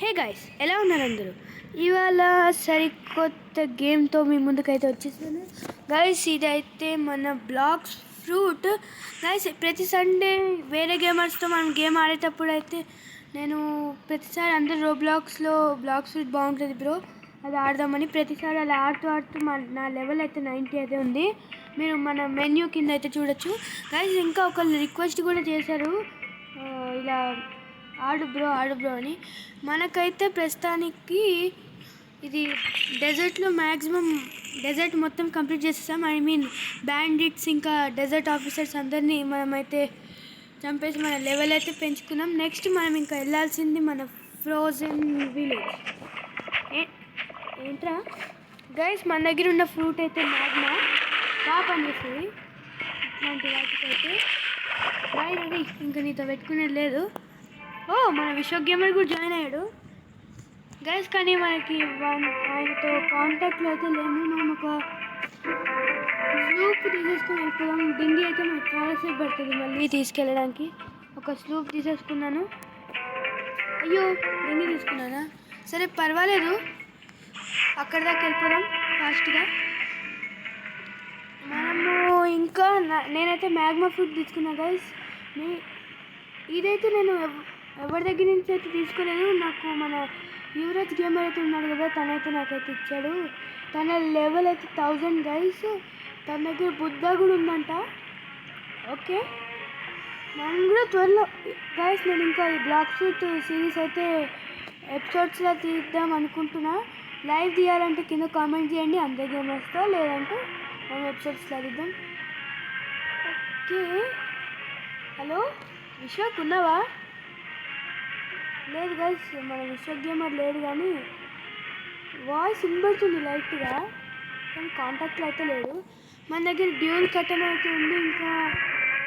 Hey guys, ఎలా ఉన్నారు అందరూ? ఇవాళ సరికొత్త గేమ్తో మీ ముందుకైతే వచ్చేసాను గైస్. ఇదైతే మన బ్లాక్స్ ఫ్రూట్ గైస్. ప్రతి సండే వేరే గేమర్స్తో మనం గేమ్ ఆడేటప్పుడు అయితే నేను ప్రతిసారి అందరు బ్లాక్స్ ఫ్రూట్ బాగుంటుంది బ్రో, అది ఆడదామని ప్రతిసారి అలా ఆడుతూ నా లెవెల్ అయితే 90 అయితే ఉంది. మీరు మన మెన్యూ కింద అయితే చూడొచ్చు గైస్. ఇంకా ఒకళ్ళు రిక్వెస్ట్ కూడా చేశారు, ఇలా ఆడు బ్రో అని. మనకైతే ప్రస్తుతానికి ఇది డెజర్ట్లో మ్యాక్సిమం డెజర్ట్ మొత్తం కంప్లీట్ చేసేసాం. ఐ మీన్ బ్యాండిట్స్ ఇంకా డెజర్ట్ ఆఫీసర్స్ అందరినీ మనమైతే చంపేసి మన లెవెల్ అయితే పెంచుకున్నాం. నెక్స్ట్ మనం ఇంకా వెళ్ళాల్సింది మన ఫ్రోజన్ విలేజ్. ఏంట్రా గైస్, మన దగ్గర ఉన్న ఫ్రూట్ అయితే మ్యాగ్మా బాగా పనిచేస్తుంది ఇట్లాంటి వాటికైతే. అది ఇంకా నీతో పెట్టుకునేది లేదు. మన విశ్వ గేమర్ కూడా జాయిన్ అయ్యాడు గైస్, కానీ మనకి ఆయనతో కాంటాక్ట్లో అయితే లేము. మనం ఒక స్లూప్ తీసేసుకుని వెళ్ళిపోదాం. డింగి అయితే మనకు చాలాసేపు పడుతుంది మళ్ళీ తీసుకెళ్ళడానికి. ఒక స్లూప్ తీసేసుకున్నాను. అయ్యో, డింగి తీసుకున్నానా? సరే పర్వాలేదు, అక్కడ దాకా వెళ్ళిపోదాం ఫాస్ట్గా. మనము ఇంకా నేనైతే మ్యాగ్మా ఫ్రూట్ తీసుకున్నా గైస్. ఇదైతే నేను ఎవరి దగ్గర నుంచి అయితే తీసుకోలేదు. నాకు మన యువరాజ్ గేమర్ అయితే ఉన్నాడు కదా, తనైతే నాకైతే ఇచ్చాడు. తన లెవెల్ అయితే 1000 గైస్. తన దగ్గర బుద్ధ కూడా ఉందంట. ఓకే, మనం కూడా త్వరలో గైస్, నేను ఇంకా ఈ బ్లాక్ ఫ్రూట్ సిరీస్ అయితే ఎపిసోడ్స్లో తీద్దాం అనుకుంటున్నా. లైవ్ తీయాలంటే కింద కామెంట్ చేయండి అందరి గేమర్స్తో, లేదంటే మనం ఎపిసోడ్స్లో తీద్దాం. ఓకే, హలో విశ్వక్ ఉన్నావా? లేదు గైస్, మన విశ్వ గేమర్ లేడు, కానీ వాయిస్ వినబడుతుంది లైట్గా, కానీ కాంటాక్ట్లో అయితే లేడు. మన దగ్గర డ్యూల్ కట్టన్ అయితే ఉంది. ఇంకా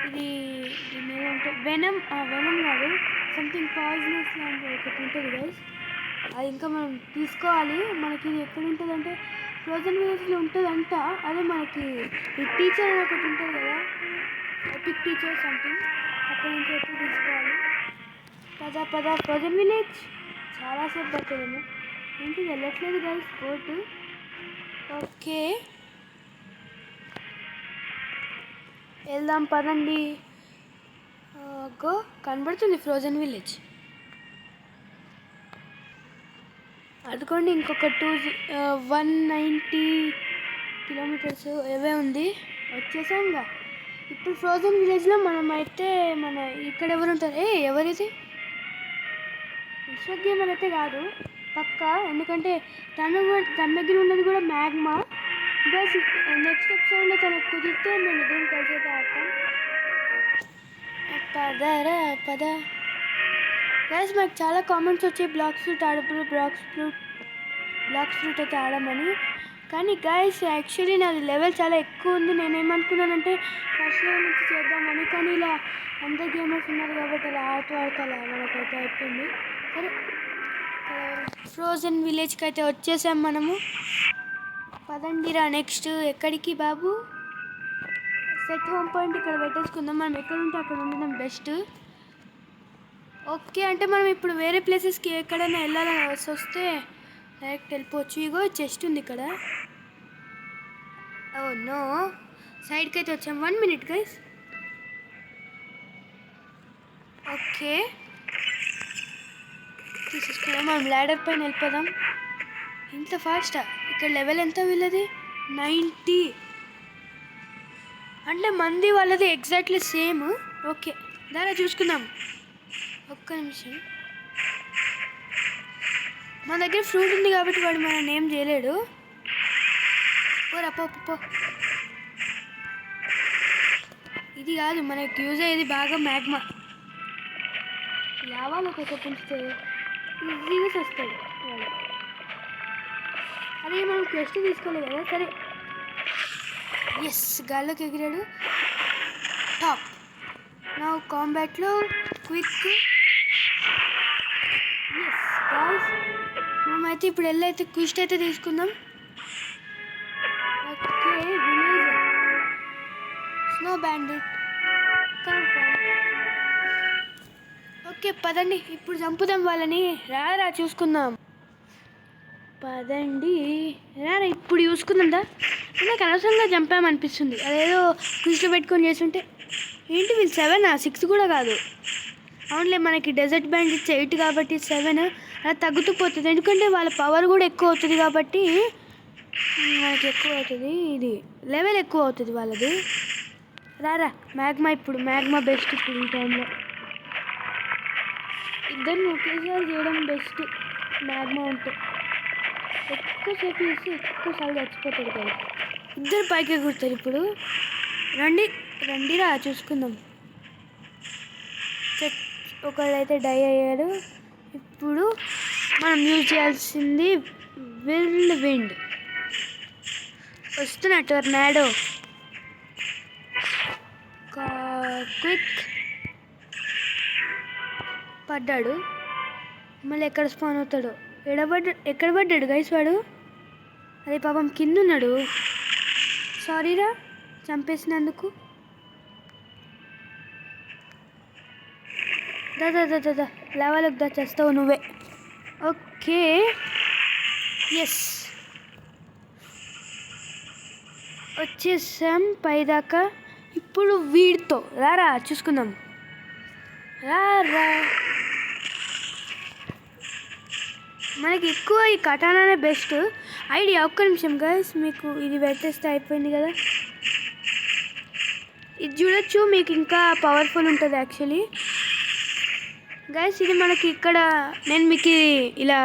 ఇది ఏమంటే వెనం కాదు, సంథింగ్ పాయిజనస్ లాంటి ఒకటి ఉంటుంది గైస్. అది ఇంకా మనం తీసుకోవాలి. మనకి ఇది ఎక్కడ ఉంటుంది అంటే ఫ్రోజన్ విలేజ్లో ఉంటుందంట. అదే మనకి ఈ టీచర్ అని ఒకటి ఉంటుంది కదా, ఎపిక్ టీచర్ సంథింగ్, అక్కడి నుంచి అయితే తీసుకోవాలి. పద ఫ్రోజన్ విలేజ్ చాలాసేపు పడుతుందేమో. ఇంటికి వెళ్ళట్లేదు గైస్ కోర్టు. ఓకే, వెళ్దాం పదండి. గో, కనబడుతుంది ఫ్రోజన్ విలేజ్. అదుకోండి, ఇంకొక 190 కిలోమీటర్స్ ఏవే ఉంది, వచ్చేసాంగా. ఇప్పుడు ఫ్రోజన్ విలేజ్లో మనం అయితే మన ఇక్కడ ఎవరు ఉంటారు? ఎవరిది? విశ్వ గేమర్ అయితే కాదు పక్కా, ఎందుకంటే తన దగ్గర ఉన్నది కూడా మ్యాగ్మా గైస్. నెక్స్ట్ ఎపిసోడ్లో తనకు కుదిరితే మేము ఇద్దరం కలిసి అయితే ఆడతాం. పద గైస్. మనకు చాలా కామెంట్స్ వచ్చాయి బ్లాక్స్ ఫ్రూట్ ఆడప్పుడు, బ్లాక్స్ ఫ్రూట్ అయితే ఆడమని. కానీ గైస్, యాక్చువల్లీ నాది లెవెల్ చాలా ఎక్కువ ఉంది. నేనేమనుకున్నానంటే ఫస్ట్ లెవెల్ నుంచి చేద్దామని, కానీ ఇలా అందరు గేమర్స్ ఉన్నారు కాబట్టి అలా ఆడుతూ మనకైతే అయిపోయింది. సరే, ఫ్రోజన్ విలేజ్కి అయితే వచ్చేసాం మనము. పదండిరా. నెక్స్ట్ ఎక్కడికి బాబు? సెట్ హోమ్ పాయింట్ ఇక్కడ పెట్టేసుకుందాం. మనం ఎక్కడ ఉంటే అక్కడ ఉండడం బెస్ట్. ఓకే, అంటే మనం ఇప్పుడు వేరే ప్లేసెస్కి ఎక్కడైనా వెళ్ళాలని వస్తే డైరెక్ట్ వెళ్ళిపోవచ్చు. ఇగో చెస్ట్ ఉంది ఇక్కడ. ఓ నో, సైడ్కి అయితే వచ్చాం. 1 minute గైస్. ఓకే, తీసేసుకున్నాం. మనం ల్యాడర్ పైన వెళ్ళిపోదాం. ఇంత ఫాస్టా? ఇక్కడ లెవెల్ ఎంత వీళ్ళది? 90. అంటే మంది వాళ్ళది ఎగ్జాక్ట్లీ సేమ్. ఓకే, దారా చూసుకుందాం. ఒక్క నిమిషం. మన దగ్గర ఫ్రూట్ ఉంది కాబట్టి వాడు మన ఏం చేయలేడు. పోరా పో. ఇది కాదు మనకి యూజ్ అయ్యేది బాగా మ్యాగ్మా. లావాలో ఒక పుంచితే ఈజీగా వస్తాడు వాడు. అదే మనం క్వెస్ట్ తీసుకోలేదు కదా. సరే, ఎస్, గాల్లోకి ఎగిరాడు. టాప్. నా కాంబాట్లో క్విక్. ఎస్ గాయ్స్, మేమైతే ఇప్పుడు వెళ్ళైతే క్విస్ట్ అయితే తీసుకుందాం. Okay, village snow bandit confirm. Okay పదండి ఇప్పుడు చంపుదాం వాళ్ళని. రా చూసుకుందాం. పదండి రా ఇప్పుడు చూసుకుందా. నాకు అనవసరంగా చంపామనిపిస్తుంది. అదేదో కృషిలో పెట్టుకొని చేస్తుంటే. ఏంటి వీళ్ళు 7 6 కూడా కాదు. అవునులే మనకి డెజర్ట్ బ్యాండిట్స్ 8 కాబట్టి 7 అలా తగ్గుతూ పోతుంది. ఎందుకంటే వాళ్ళ పవర్ కూడా ఎక్కువ అవుతుంది కాబట్టి మనకి ఎక్కువ అవుతుంది. ఇది లెవెల్ ఎక్కువ అవుతుంది వాళ్ళది. రా మ్యాగ్మా ఇప్పుడు మ్యాగ్మా బెస్ట్ ఇప్పుడు ఈ టైంలో. ఇద్దరిని ఒకేసారి చేయడం బెస్ట్. మ్యాగ్మా ఉంటే ఎక్కువసేపు చేసి ఎక్కువసార్లు చచ్చిపోతాడు కదా. ఇద్దరు పైకి ఎగురుతారు ఇప్పుడు. రండిరా చూసుకుందాం. ఒకళ్ళైతే డై అయ్యాడు. ఇప్పుడు మనం యూజ్ చేయాల్సింది విండ్. వస్తున్నా టొర్నాడో. క్విక్ పడ్డాడు. మళ్ళీ ఎక్కడ స్పాన్ అవుతాడో. ఎక్కడ పడ్డాడు గైస్ వాడు. అదే పాపం కింద ఉన్నాడు. సారీరా చంపేసినందుకు. దా లెవెల్కి చేస్తావు నువ్వే. ఓకే ఎస్ వచ్చేసాం పైదాకా. ఇప్పుడు వీడితో రా చూసుకుందాం. రా మనకి ఎక్కువ ఈ కటానానే బెస్ట్ ఐడియా. ఒక్క నిమిషం గైస్ మీకు ఇది పెట్టేస్తే అయిపోయింది కదా. ఇది చూడొచ్చు మీకు ఇంకా పవర్ఫుల్ ఉంటుంది యాక్చువల్లీ గైస్. ఇది మనకి ఇక్కడ నేను మీకు ఇలా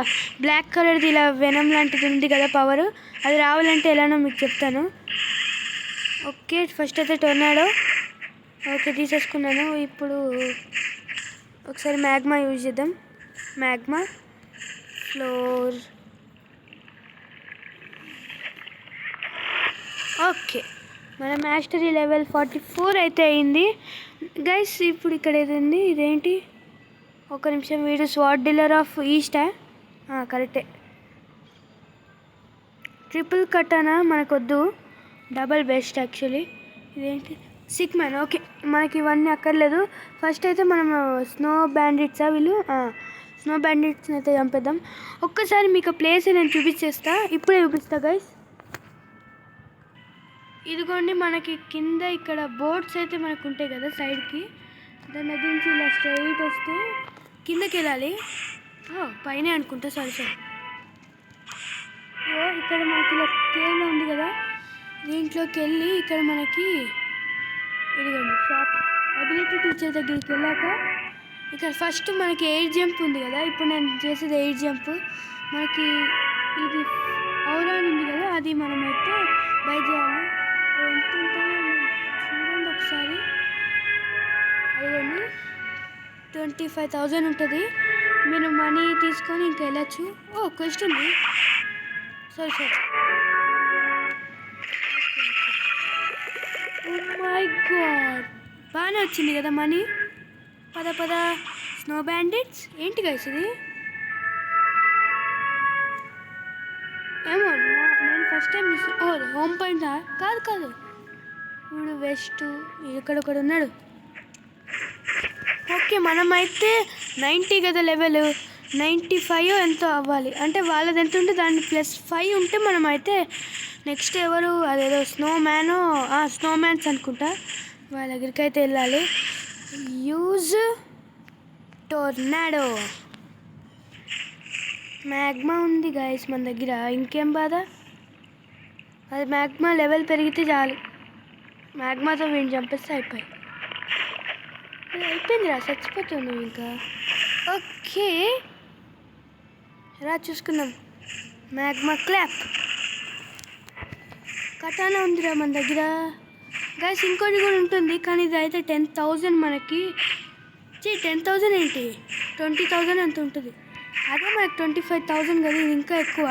బ్లాక్ కలర్ది ఇలా వెనం లాంటిది ఉంది కదా పవర్. అది రావాలంటే ఎలానో మీకు చెప్తాను. ఓకే ఫస్ట్ అయితే టొర్నాడో. ఓకే తీసేసుకున్నాను. ఇప్పుడు ఒకసారి మ్యాగ్మా యూజ్ చేద్దాం. Magma floor. ఓకే మన మాస్టరీ లెవెల్ 44 అయితే అయింది గైస్. ఇప్పుడు ఇక్కడ ఏదండి ఇదేంటి. ఒక నిమిషం. వీడు స్వార్డ్ డీలర్ ఆఫ్ ఈస్టా. కరెక్టే. ట్రిపుల్ కటానా మనకొద్దు. Double best actually. ఇదేంటి సిక్ మ్యాన్. ఓకే మనకి ఇవన్నీ అక్కర్లేదు. ఫస్ట్ అయితే మనం స్నో బ్యాండిట్సా వీళ్ళు. స్నో బ్యాండిట్స్ని అయితే చంపేద్దాం. ఒక్కసారి మీకు ప్లేస్ నేను చూపించేస్తా. ఇప్పుడే చూపిస్తా గైస్. ఇదిగోండి మనకి కింద ఇక్కడ బోట్స్ అయితే మనకు ఉంటాయి కదా సైడ్కి. దాని దగ్గర నుంచి ఇలా స్ట్రైట్ వస్తే కిందకి వెళ్ళాలి. పైనే అనుకుంటా. సారీ ఇక్కడ మనకి ఇలా కేవ్లో ఉంది కదా. దీంట్లోకి వెళ్ళి ఇక్కడ మనకి ఇదిగోండి షాప్ అబిలిటీ టీచర్ దగ్గరికి వెళ్ళాక ఇక్కడ ఫస్ట్ మనకి ఎయిర్ జంప్ ఉంది కదా. ఇప్పుడు నేను చేసేది ఎయిర్ జంప్. మనకి ఇది ఔరాన్ ఉంది కదా అది మనమైతే బై చేయాలి. ఎంత ఉంటుందో చూడండి ఒకసారి. అదిగోండి 25,000 ఉంటుంది. మీరు మనీ తీసుకొని ఇంకా వెళ్ళచ్చు. క్వశ్చన్ సారీ మై గాడ్ బాగానే వచ్చింది కదా మనీ. పద స్నో బ్యాండిట్స్ ఏంటి గైస్ ఇది. ఏమో నేను ఫస్ట్ టైం హోమ్ పాయింట్ కాదు ఇప్పుడు వెస్ట్ ఇక్కడొకడు ఉన్నాడు. ఓకే మనమైతే 90 కదా లెవెల్. 95 ఎంతో అవ్వాలి. అంటే వాళ్ళది ఎంత ఉంటే దాన్ని +5 ఉంటే మనమైతే నెక్స్ట్ ఎవరు అదేదో స్నోమ్యాన్స్ అనుకుంటా వాళ్ళ దగ్గరికి అయితే వెళ్ళాలి. యూజ్ టొర్నాడో. మ్యాగ్మా ఉంది గైస్ మన దగ్గర. ఇంకేం బాధ. అది మ్యాగ్మా లెవెల్ పెరిగితే చాలు. మ్యాగ్మాతో వీడిని చంపేస్తే అయిపోయింది రా. చచ్చిపోతున్నావు ఇంకా. ఓకే రా చూసుకుందాం. Magma clap. కటానా ఉందిరా మన దగ్గర గైస్. ఇంకోటి కూడా ఉంటుంది కానీ ఇది అయితే 10,000 మనకి. 10,000 ఏంటి 20,000 అంత ఉంటుంది. అదే మనకి 25,000 కదా. ఇది ఇంకా ఎక్కువ.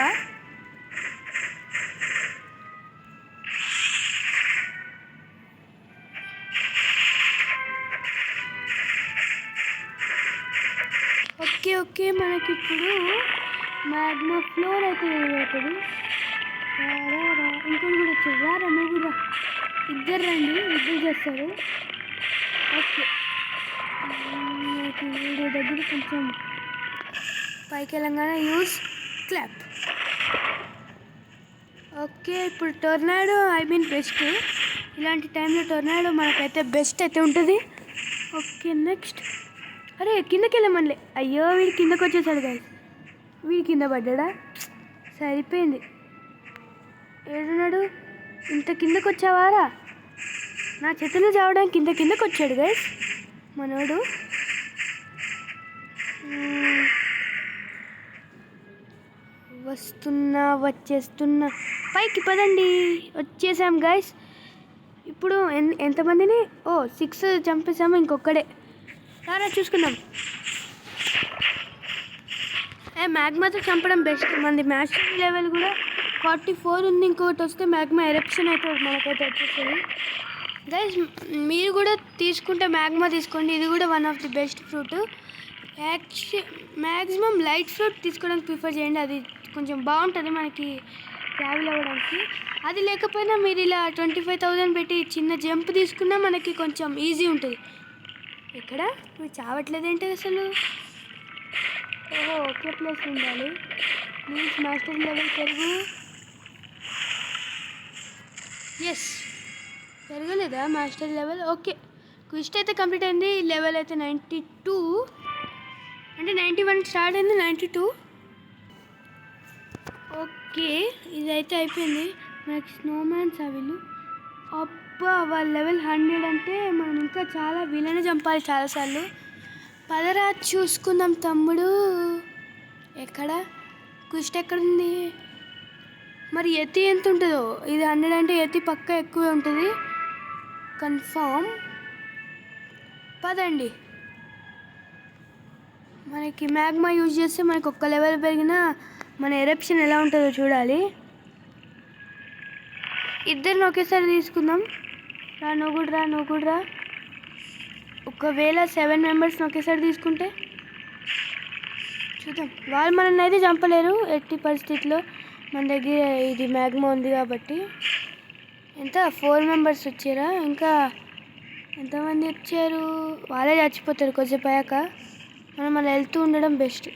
ఓకే మనకి ఇప్పుడు మ్యాగ్మా ఫ్లోర్ అయితే అవుతుంది. ఇంకోటి కూడా వచ్చారు. రా నువ్వు రా. ఇద్దరు రండి. ఇద్దరు చేస్తారు. ఓకే మనకి వీడియో దగ్గర కొంచెం పైకి వెళ్ళంగానే యూస్ క్లాప్. ఓకే, ఇప్పుడు టొర్నాడో బెస్ట్. ఇలాంటి టైంలో టొర్నాడో మనకైతే బెస్ట్ అయితే ఉంటుంది. Okay, next. అరే కిందకి వెళ్ళమనిలే. అయ్యో వీడు కిందకు వచ్చేసాడు గాయస్. వీడు కింద పడ్డా, సరిపోయింది. ఏడున్నాడు? ఇంత కిందకు వచ్చావారా? నా చేతులు చావడానికి కిందకు వచ్చాడు గైస్ మనోడు. వచ్చేస్తున్నా పైకి పదండి. వచ్చేసాం గైస్. ఇప్పుడు ఎంతమందిని? 6 చంపేసాము, ఇంకొక్కడే. రారా చూసుకుందాం. మ్యాగ్మాతో చంపడం బెస్ట్. మనది మాస్టర్ లెవెల్ కూడా 44 ఉంది. ఇంకొకటి వస్తే మ్యాగ్మా ఎరప్షన్ అయితే మనకైతే వచ్చేస్తుంది గైస్. మీరు కూడా తీసుకుంటే మ్యాగ్మా తీసుకోండి. ఇది కూడా one of the best fruit. Maximum light fruit తీసుకోవడానికి ప్రిఫర్ చేయండి. అది కొంచెం బాగుంటుంది మనకి ట్రావెల్ అవ్వడానికి. అది లేకపోయినా మీరు ఇలా 25,000 పెట్టి చిన్న జంప్ తీసుకున్నా మనకి కొంచెం ఈజీ ఉంటుంది. ఎక్కడ మీరు చావట్లేదేంటి అసలు? ఒకే ప్లేస్ ఉండాలి. ప్లీజ్ మాస్టర్ లెవెల్ పెరుగు. ఎస్, పెరగలేదా మాస్టర్ లెవెల్? ఓకే, క్విస్ట్ అయితే కంప్లీట్ అయింది. లెవెల్ అయితే 92, అంటే 91 స్టార్ట్ అయింది, 92. ఓకే, ఇదైతే అయిపోయింది. మనకి స్నోమ్యాన్స్ వీళ్ళు. అబ్బా, వాళ్ళ లెవెల్ 100 అంటే మనం ఇంకా చాలా వీళ్ళనే చంపాలి చాలాసార్లు. పదరా చూసుకుందాం తమ్ముడు. ఎక్కడ క్విస్ట్ ఎక్కడుంది? మరి ఎత్తి ఎంత ఉంటుందో? ఇది 100 అంటే ఎత్తి పక్క ఎక్కువే ఉంటుంది కన్ఫామ్. పదండి. మనకి మ్యాగ్మా యూజ్ చేస్తే మనకి ఒక్క లెవెల్ పెరిగినా మన ఎరప్షన్ ఎలా ఉంటుందో చూడాలి. ఇద్దరిని ఒకేసారి తీసుకుందాం. నువ్వు కూడా రా. ఒకవేళ 7 మెంబర్స్ని ఒకేసారి తీసుకుంటే చూద్దాం. వాళ్ళు మనల్ని అయితే చంపలేరు ఎట్టి పరిస్థితిలో. మన దగ్గర ఇది మ్యాగ్మా ఉంది కాబట్టి. ఎంత 4 మెంబర్స్ వచ్చారా? ఇంకా ఎంతమంది వచ్చారు? వాళ్ళే చచ్చిపోతారు కొద్దిసేపు అయ్యాక. మనం అలా వెళ్తూ ఉండడం బెస్ట్.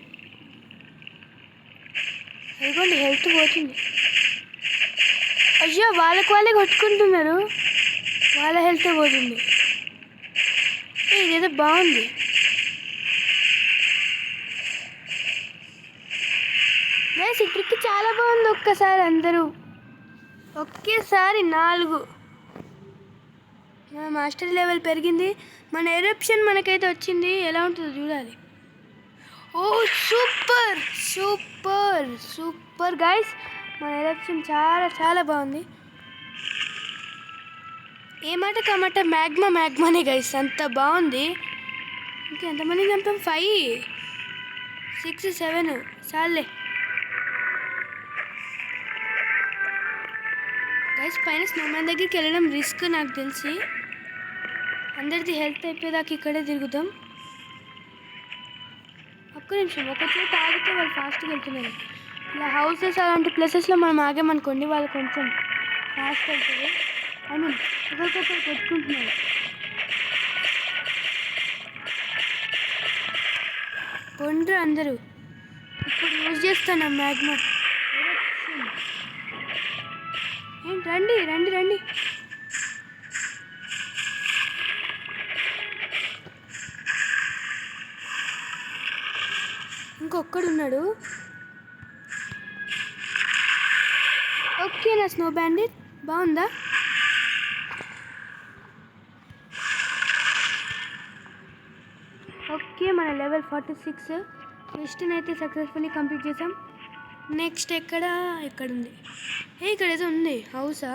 అదిగోండి హెల్త్ పోతుంది. అయ్యో, వాళ్ళే కొట్టుకుంటున్నారు. వాళ్ళ హెల్త్ పోతుంది. ఇదేదో బాగుంది. గైస్, ఈ ట్రిక్ చాలా బాగుంది. ఒక్కసారి అందరూ ఒకేసారి 4 మాస్టర్ లెవెల్ పెరిగింది. మన ఎరప్షన్ మనకైతే వచ్చింది. ఎలా ఉంటుందో చూడాలి. ఓ సూపర్ సూపర్ సూపర్ గైస్, మన ఎరప్షన్ చాలా చాలా బాగుంది. ఏమాట కమాట మ్యాగ్మానే గైస్, అంత బాగుంది. ఇంకెంతమంది చంపాం? 5, 6, 7 చాలే గైస్. పైన స్నోమ్యాన్ దగ్గరికి వెళ్ళడం రిస్క్ నాకు తెలిసి. అందరిది హెల్త్ అయిపోయేదాకా ఇక్కడే తిరుగుతాం. ఒక్క నిమిషం, ఒక చోట ఆగితే వాళ్ళు ఫాస్ట్గా వెళ్తున్నారు. ఇలా హౌసెస్ అలాంటి ప్లేసెస్లో మనం ఆగామనుకోండి, వాళ్ళు కొంచెం ఫాస్ట్ వెళ్తారు. ఒకరికొకరు కొట్టుకుంటున్నారు. కొండ్రు అందరూ. ఇప్పుడు యూజ్ చేస్తాను మ్యాగ్మా. ఏంటి? రండి. ఇంకొక్కడున్నాడు. ఓకే, నా స్నో బ్యాండిట్ బాగుందా? ఓకే, మన లెవెల్ 46 క్వశ్చన్ అయితే సక్సెస్ఫుల్లీ కంప్లీట్ చేసాం. నెక్స్ట్ ఎక్కడుంది? ఇక్కడ ఏదో ఉంది హౌసా?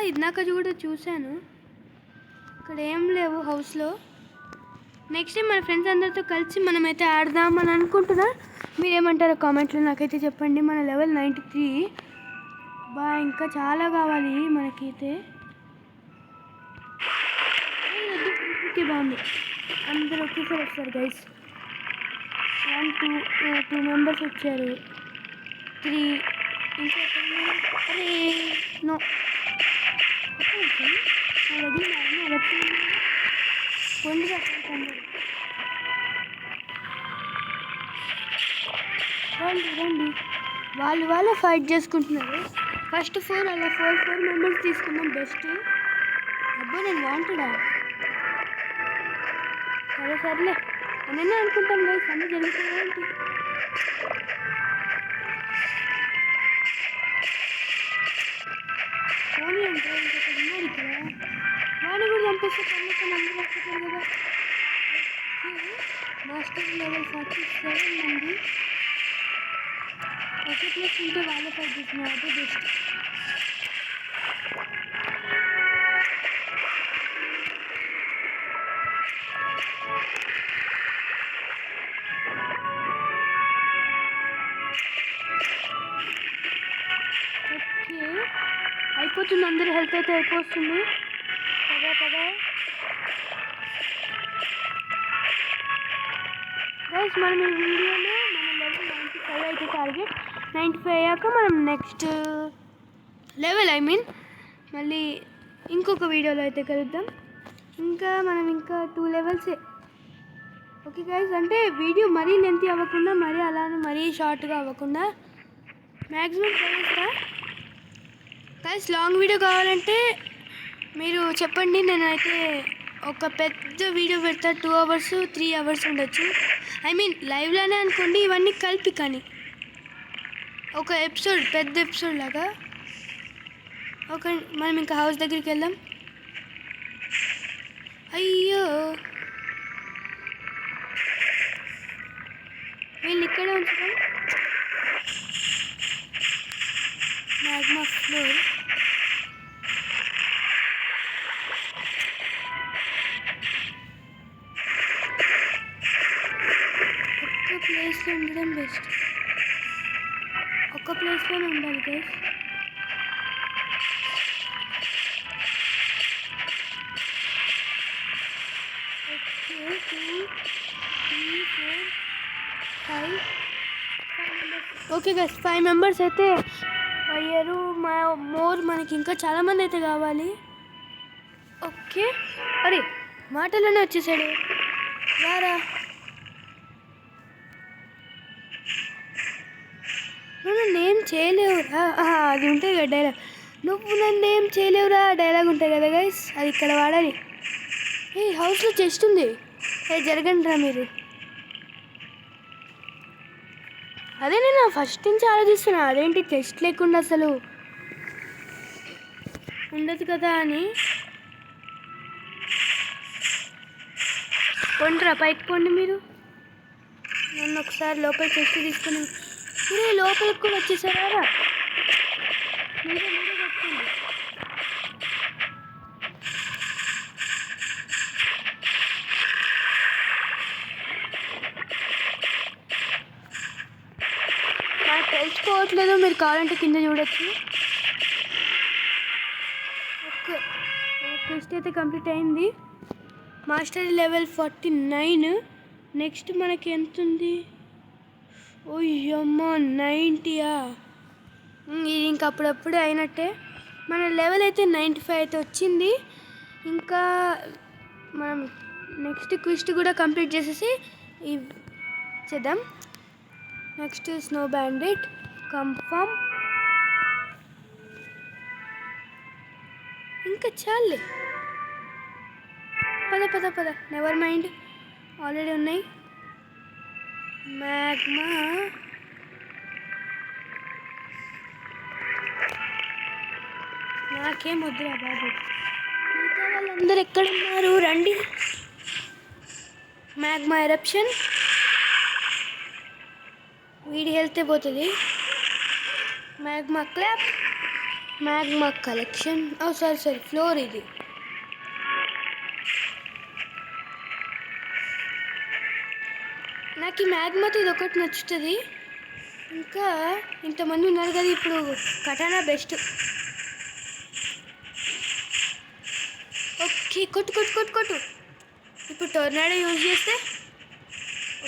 ఇది నాకు కూడా చూశాను. ఇక్కడ ఏం లేవు హౌస్లో. నెక్స్ట్ టైం మన ఫ్రెండ్స్ అందరితో కలిసి మనమైతే ఆడదామని అనుకుంటున్నా. మీరేమంటారో కామెంట్లో నాకైతే చెప్పండి. మన లెవెల్ 93. ఇంకా చాలా కావాలి మనకైతే. బాగుంది. అందరూ ఒకేసారి వస్తారు గైస్. 1, 2 మెంబర్స్ వచ్చారు. 3 ఇంకా. అరే నో, రండి రండి, వాళ్ళు ఫైట్ చేసుకుంటున్నారు. ఫస్ట్ 4 అలా 4 మెంబర్స్ తీసుకుందాం బెస్ట్. అబ్బో నేను వాంటెడా? సరేలే అన్నీ అనుకుంటాం కదా, అన్నీ జరుగుతుంది ఏంటి? ఫోన్ అంటే ఇంకొక ఉన్నారు ఇక్కడ, వాడిని కూడా చంపేస్తే కనీసం అందరూ వస్తారు కదా. మాస్టర్ లెవెల్ 47 మంది ఒకే ప్లేస్ ఉంటే వాళ్ళ ఫైట్ చేస్తున్నారు, అదే బెస్ట్. ఓకే అయిపోతుంది, అందరి హెల్త్ అయితే అయిపోతుంది కదా. గైస్ మనం ఈ వీడియోలో మన లెవెల్ 95 అయితే టార్గెట్. 95 అయ్యాక మనం నెక్స్ట్ లెవెల్ మళ్ళీ ఇంకొక వీడియోలో అయితే కలుద్దాం. మనం ఇంకా 2 లెవెల్సే. ఓకే గైస్, అంటే వీడియో మరీ లెంతీ అవ్వకుండా, మరీ అలానే మరీ షార్ట్గా అవ్వకుండా మ్యాక్సిమం ట్రై చేస్తా. గైస్ లాంగ్ వీడియో కావాలంటే మీరు చెప్పండి, నేనైతే ఒక పెద్ద వీడియో పెడతా. 2 అవర్స్ 3 అవర్స్ ఉండొచ్చు. లైవ్లోనే అనుకోండి, ఇవన్నీ కలిపి. కానీ ఒక ఎపిసోడ్, పెద్ద ఎపిసోడ్ లాగా. ఓకే మనం ఇంకా హౌస్ దగ్గరికి వెళ్దాం. అయ్యో వీళ్ళు ఇక్కడే ఉంచుతాం. మ్యాగ్మా ఫ్లోర్ ఒక్క ప్లేస్లో ఉండడం బెస్ట్. ఒక్క ప్లేస్లోనే ఉండాలి guys. Okay 2 3 4 5 okay guys 5 members అయితే అయ్యారు. మనకి ఇంకా చాలామంది అయితే కావాలి. ఓకే అరే మాటలోనే వచ్చేసాడు, రారా. నువ్వు నన్నేం చేయలేవురా, అది ఉంటాయి కదా డైలాగ్, నువ్వు నన్నేం చేయలేవురా డైలాగ్ ఉంటాయి కదా గైస్, అది ఇక్కడ వాడాలి. ఏ హౌస్లో చెస్ట్ ఉంది, జరగండి రా మీరు. అదే నేను ఫస్ట్ నుంచి ఆలోచిస్తున్నా, అదేంటి చెస్ట్ లేకుండా అసలు ఉండదు కదా అని. కొండ్రా పైకి పోండి మీరు. నన్ను ఒకసారి లోపల చెస్ట్ తీసుకుని మీరే లోపలికి కూడా వచ్చేసారా? మీరే పెట్టుకోండి. నాకు తెలిసిపోవట్లేదు, మీరు కావాలంటే కింద చూడొచ్చు. ఓకే టెస్ట్ అయితే కంప్లీట్ అయింది. Master level 49. నెక్స్ట్ మనకి ఎంత ఉంది? ఓయ్యమ్మ 90యా? ఇది ఇంక అప్పుడప్పుడే అయినట్టే. మన లెవెల్ అయితే 95 అయితే వచ్చింది. ఇంకా మనం నెక్స్ట్ క్విస్ట్ కూడా కంప్లీట్ చేసేసి చేద్దాం. Next snow bandit confirm. ఇంకా చాలే, పద నెవర్ మైండ్, ఆల్రెడీ ఉన్నాయి. మ్యాగ్మా నాకేం వద్దురా బాబు. మిగతా వాళ్ళందరూ ఎక్కడున్నారు రండి. మ్యాగ్మా ఎరప్షన్, వీడి హెల్త్ పోతుంది. Magma clap, magma collection. Sorry floor. ఇది నాకు ఈ మ్యాగ్మాతో ఇది ఒకటి నచ్చుతుంది. ఇంకా ఇంతమంది ఉన్నారు కదా, ఇప్పుడు కటానా బెస్ట్. ఓకే కొట్టు. ఇప్పుడు టోర్నాడో యూజ్ చేస్తే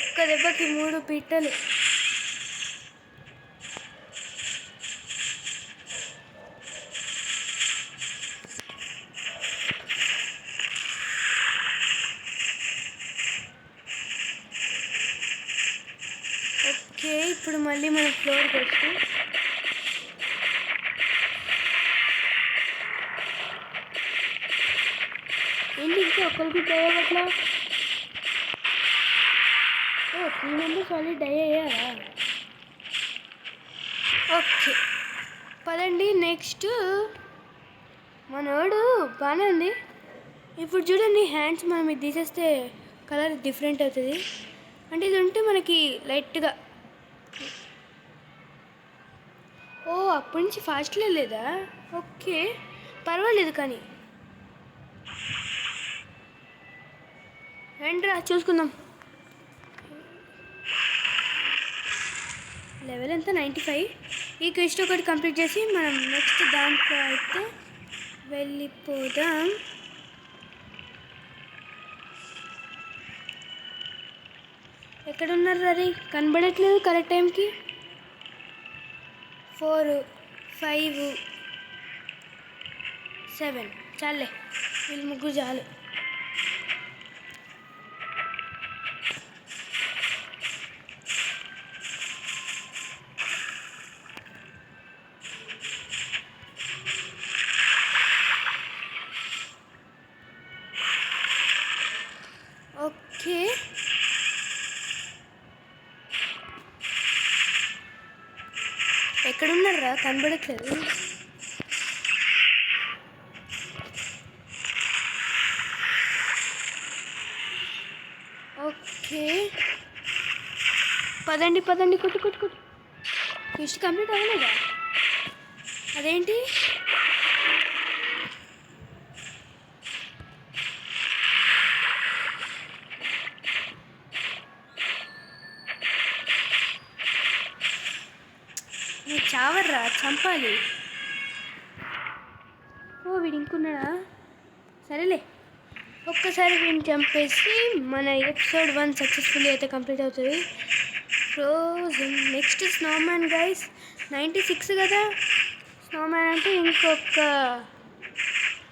ఒక్క దెబ్బకి 3 పీటలు. ఓకే, ఇప్పుడు మళ్ళీ మన ఫ్లోర్కి వచ్చి ఏంటి ఇంకా ఒకరికి డై అవ్వట్లా? ఓ 3 మెంబర్స్ ఆల్రెడీ డై అయ్యారా? ఓకే పదండి. నెక్స్ట్ మనోడు బాగానే ఉంది. ఇప్పుడు చూడండి హ్యాండ్స్ మనం ఇది తీసేస్తే కలర్ డిఫరెంట్ అవుతుంది. అంటే ఇది ఉంటే మనకి లైట్గా ఓ అప్పటి నుంచి ఫాస్ట్లే లేదా? ఓకే పర్వాలేదు. కానీ రండిరా చూసుకుందాం. లెవెల్ ఎంత? 95. ఈ క్వెస్ట్ ఒకటి కంప్లీట్ చేసి మనం నెక్స్ట్ దాంట్లో అయితే వెళ్ళిపోదాం. ఎక్కడున్నారు రీ? కనబడట్లేదు కరెక్ట్ టైంకి. 4 5 7 చాలే, వీళ్ళు ముగ్గురు చాలు. ఓకే ఎక్కడున్నారా? కనబడట్లేదు. ఓకే పదండి పదండి. కొట్టు కొట్టు కొట్టు. క్వెస్ట్ కంప్లీట్ అవ్వలేదా? అదేంటి? నువ్వు చావర్రా, చంపాలి. ఓ వీడు ఇంకున్నాడా? సరేలే, ఒక్కసారి వీడిని చంపేసి మన ఎపిసోడ్ 1 సక్సెస్ఫుల్లీ అయితే కంప్లీట్ అవుతుంది. ఫ్రోజన్. Next Snowman guys. 96 కదా స్నోమ్యాన్ అంటే. ఇంకొక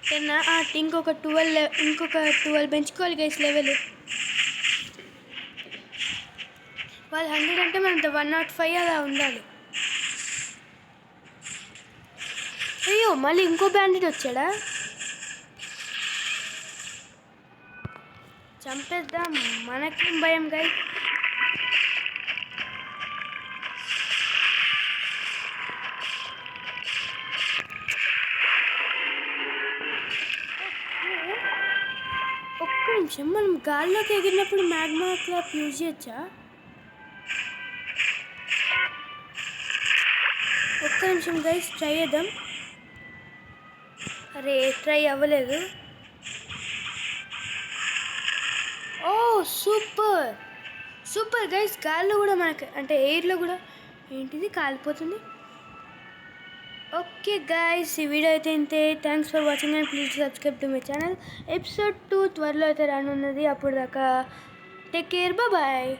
10 ఇంకొక 12 పెంచుకోవాలి గైస్ లెవెల్. వాళ్ళు 100 అంటే మనం 105 అలా ఉండాలి. అయ్యో మళ్ళీ ఇంకో బ్యాండెడ్ వచ్చాడా? చంపేద్దాం, మనకేం భయం గైస్. ఒక్క నిమిషం, మనం గాల్లోకి ఎగిరినప్పుడు మ్యాగ్మా క్లాప్ యూజ్ చేయొచ్చా? ఒక్క నిమిషం గైస్, ట్రై చేద్దాం. అరే ట్రై అవ్వలేదు. ఓ సూపర్ సూపర్ గైస్. గాల్లో కూడా మనకి అంటే ఎయిర్లో కూడా ఏంటిది కాలిపోతుంది. ఓకే గైస్, ఈ వీడియో అయితే ఇంతే. Thanks for watching and please subscribe to my channel. Episode 2 త్వరలో అయితే రానున్నది. అప్పుడు దాకా టేక్ కేర్, బాయ్.